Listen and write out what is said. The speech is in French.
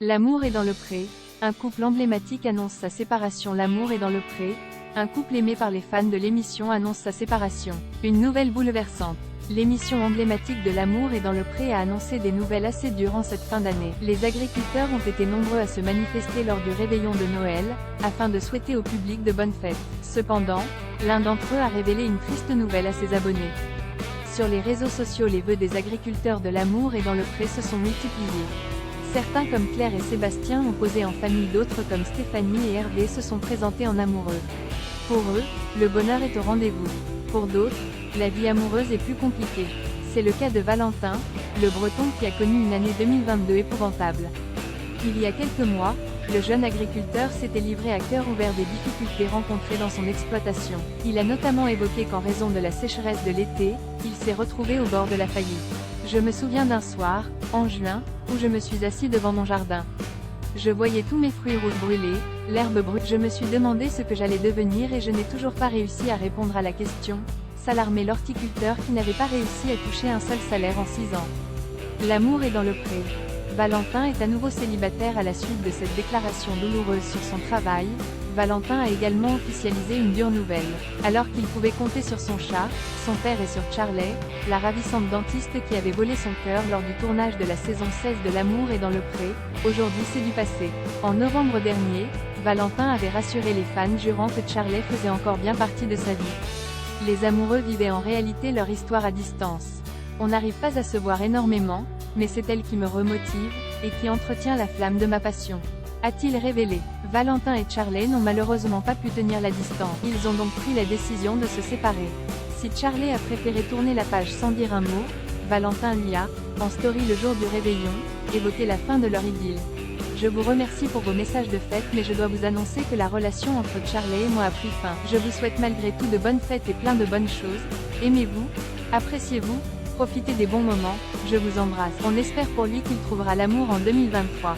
L'amour est dans le pré. Un couple emblématique annonce sa séparation. L'amour est dans le pré. Un couple aimé par les fans de l'émission annonce sa séparation. Une nouvelle bouleversante. L'émission emblématique de L'amour est dans le pré a annoncé des nouvelles assez dures en cette fin d'année. Les agriculteurs ont été nombreux à se manifester lors du réveillon de Noël, afin de souhaiter au public de bonnes fêtes. Cependant, l'un d'entre eux a révélé une triste nouvelle à ses abonnés. Sur les réseaux sociaux, les vœux des agriculteurs de L'amour est dans le pré se sont multipliés. Certains comme Claire et Sébastien ont posé en famille, d'autres comme Stéphanie et Hervé se sont présentés en amoureux. Pour eux, le bonheur est au rendez-vous. Pour d'autres, la vie amoureuse est plus compliquée. C'est le cas de Valentin, le Breton qui a connu une année 2022 épouvantable. Il y a quelques mois, le jeune agriculteur s'était livré à cœur ouvert des difficultés rencontrées dans son exploitation. Il a notamment évoqué qu'en raison de la sécheresse de l'été, il s'est retrouvé au bord de la faillite. Je me souviens d'un soir, en juin, où je me suis assis devant mon jardin. Je voyais tous mes fruits rouges brûler, l'herbe brûle. Je me suis demandé ce que j'allais devenir et je n'ai toujours pas réussi à répondre à la question, s'alarmait l'horticulteur qui n'avait pas réussi à toucher un seul salaire en 6 ans. L'amour est dans le pré. Valentin est à nouveau célibataire à la suite de cette déclaration douloureuse sur son travail. Valentin a également officialisé une dure nouvelle. Alors qu'il pouvait compter sur son chat, son père et sur Charley, la ravissante dentiste qui avait volé son cœur lors du tournage de la saison 16 de L'amour est dans le pré, aujourd'hui c'est du passé. En novembre dernier, Valentin avait rassuré les fans jurant que Charley faisait encore bien partie de sa vie. Les amoureux vivaient en réalité leur histoire à distance. On n'arrive pas à se voir énormément, mais c'est elle qui me remotive, et qui entretient la flamme de ma passion, a-t-il révélé. Valentin et Charley n'ont malheureusement pas pu tenir la distance. Ils ont donc pris la décision de se séparer. Si Charley a préféré tourner la page sans dire un mot, Valentin lui a, en story le jour du réveillon, évoqué la fin de leur idylle. Je vous remercie pour vos messages de fête, mais je dois vous annoncer que la relation entre Charley et moi a pris fin. Je vous souhaite malgré tout de bonnes fêtes et plein de bonnes choses. Aimez-vous, appréciez-vous, profitez des bons moments, je vous embrasse. On espère pour lui qu'il trouvera l'amour en 2023.